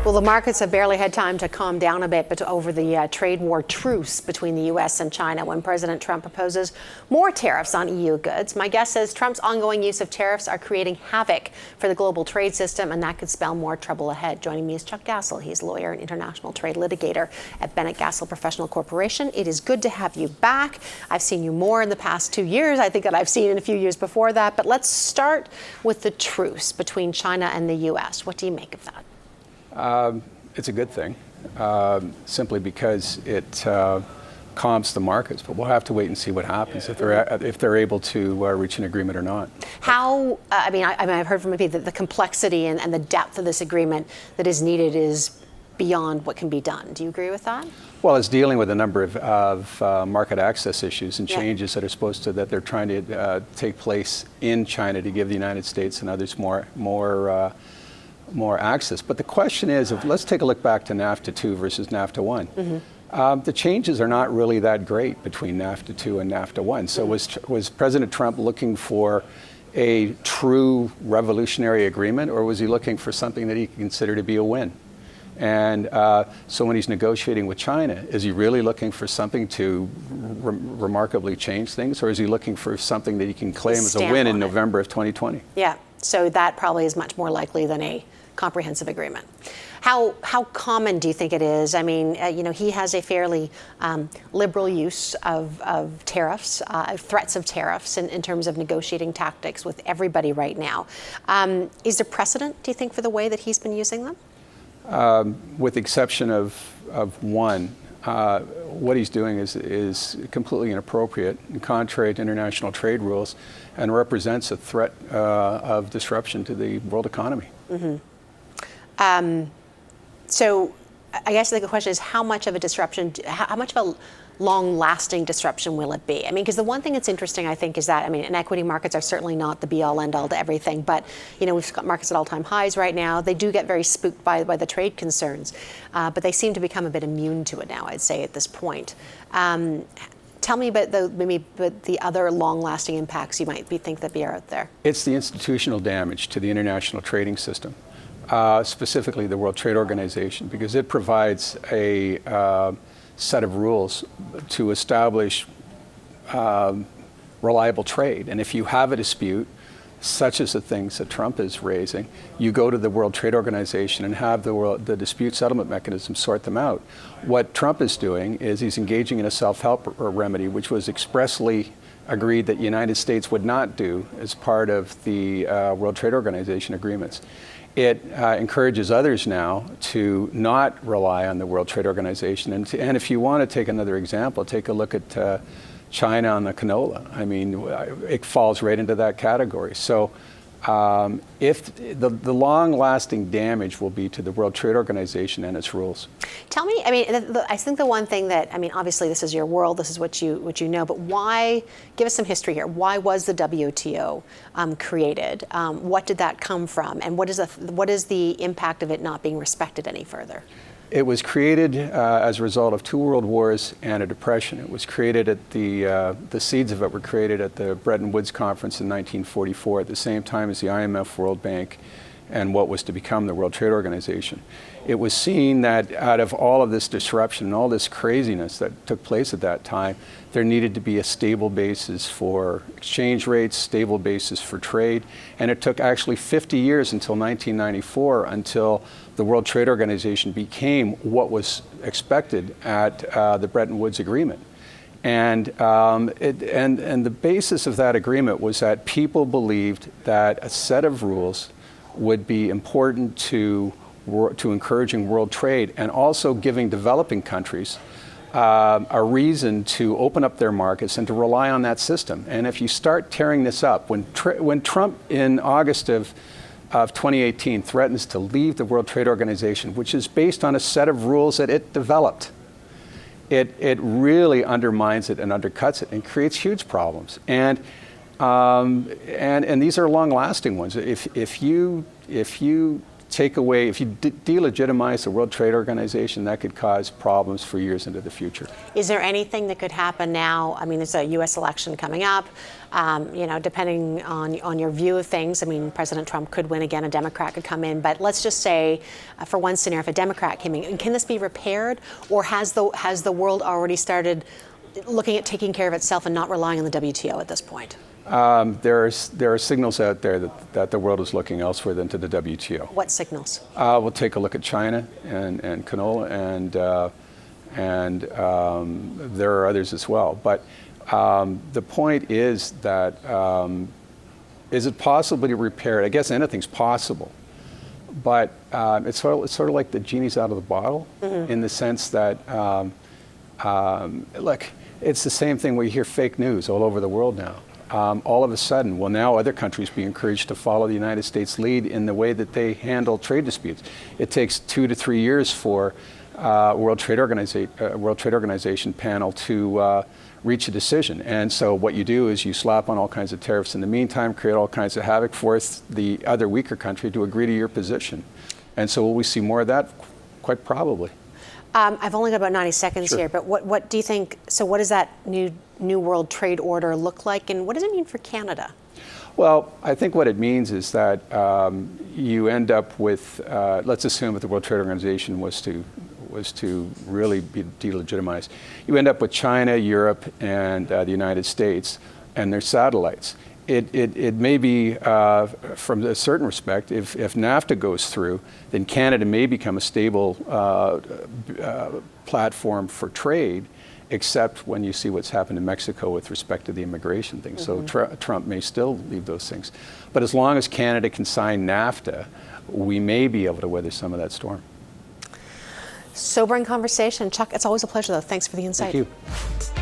Well, the markets have barely had time to calm down a bit, but over the trade war truce between the U.S. and China when President Trump proposes more tariffs on EU goods. My guess is Trump's ongoing use of tariffs are creating havoc for the global trade system, and that could spell more trouble ahead. Joining me is Chuck Gastle. He's a lawyer and international trade litigator at Bennett Gastle Professional Corporation. It is good to have you back. I've seen you more in the past 2 years, I think, that I've seen in a few years before that. But let's start with the truce between China and the U.S. What do you make of that? It's a good thing, simply because it calms the markets. But we'll have to wait and see what happens if they're able to reach an agreement or not. How? I've heard from people that the complexity and the depth of this agreement that is needed is beyond what can be done. Do you agree with that? Well, it's dealing with a number of market access issues and changes that are that they're trying to take place in China to give the United States and others more access. But the question is, let's take a look back to NAFTA 2 versus NAFTA 1. Mm-hmm. The changes are not really that great between NAFTA 2 and NAFTA 1. So was President Trump looking for a true revolutionary agreement, or was he looking for something that he could consider to be a win? And so when he's negotiating with China, is he really looking for something to remarkably change things, or is he looking for something that he can claim as a win in November of 2020? Yeah, so that probably is much more likely than a comprehensive agreement. How common do you think it is? I mean, he has a fairly liberal use of tariffs, threats of tariffs in terms of negotiating tactics with everybody right now. Is there precedent, do you think, for the way that he's been using them? With the exception of one, what he's doing is completely inappropriate and contrary to international trade rules, and represents a threat of disruption to the world economy. Mm-hmm. So I guess the question is, how much of a disruption, how much of a long-lasting disruption will it be? I mean, because the one thing that's interesting, I think, is that, and equity markets are certainly not the be-all, end-all to everything, but, we've got markets at all-time highs right now. They do get very spooked by the trade concerns, but they seem to become a bit immune to it now, I'd say, at this point. Tell me about the other long-lasting impacts you might think that are out there. It's the institutional damage to the international trading system, specifically the World Trade Organization, because it provides a set of rules to establish reliable trade. And if you have a dispute, such as the things that Trump is raising, you go to the World Trade Organization and have the dispute settlement mechanism sort them out. What Trump is doing is he's engaging in a self-help remedy, which was expressly agreed that the United States would not do as part of the World Trade Organization agreements. It encourages others now to not rely on the World Trade Organization. And if you want to take another example, take a look at China on the canola. I mean, it falls right into that category. So if the long-lasting damage will be to the World Trade Organization and its rules. Tell me, I think the one thing that, obviously this is your world, this is what you know, but why, give us some history here. Why was the WTO created? What did that come from? And what is the impact of it not being respected any further? It was created as a result of 2 world wars and a depression. It was created at the seeds of it were created at the Bretton Woods Conference in 1944, at the same time as the IMF, World Bank, and what was to become the World Trade Organization. It was seen that out of all of this disruption and all this craziness that took place at that time, there needed to be a stable basis for exchange rates, stable basis for trade, and it took actually 50 years until 1994 until the World Trade Organization became what was expected at the Bretton Woods Agreement. And the basis of that agreement was that people believed that a set of rules would be important to encouraging world trade, and also giving developing countries a reason to open up their markets and to rely on that system. And if you start tearing this up, when Trump in August of 2018 threatens to leave the World Trade Organization, which is based on a set of rules that it developed, it really undermines it and undercuts it and creates huge problems. And these are long-lasting ones. If you take away, if you delegitimize the World Trade Organization, that could cause problems for years into the future. Is there anything that could happen now? I mean, there's a U.S. election coming up. Depending on your view of things, I mean, President Trump could win again, a Democrat could come in. But let's just say, for one scenario, if a Democrat came in, can this be repaired, or has the world already started looking at taking care of itself and not relying on the WTO at this point? There are signals out there that the world is looking elsewhere than to the WTO. What signals? We'll take a look at China and canola, and there are others as well. But the point is that is it possible to repair it? I guess anything's possible, but it's sort of like the genie's out of the bottle, in the sense that look, it's the same thing where you hear fake news all over the world now. All of a sudden, will now other countries be encouraged to follow the United States lead in the way that they handle trade disputes? It takes 2 to 3 years for World Trade Organization panel to reach a decision. And so what you do is you slap on all kinds of tariffs in the meantime, create all kinds of havoc, force the other weaker country to agree to your position. And so will we see more of that? Quite probably. I've only got about 90 seconds here, but what do you think, so what does that new world trade order look like, and what does it mean for Canada? Well, I think what it means is that you end up with, let's assume that the World Trade Organization was to really be delegitimized. You end up with China, Europe, and the United States and their satellites. It may be, from a certain respect, if NAFTA goes through, then Canada may become a stable platform for trade, except when you see what's happened in Mexico with respect to the immigration thing. So Trump may still leave those things. But as long as Canada can sign NAFTA, we may be able to weather some of that storm. Sobering conversation. Chuck, it's always a pleasure, though. Thanks for the insight. Thank you.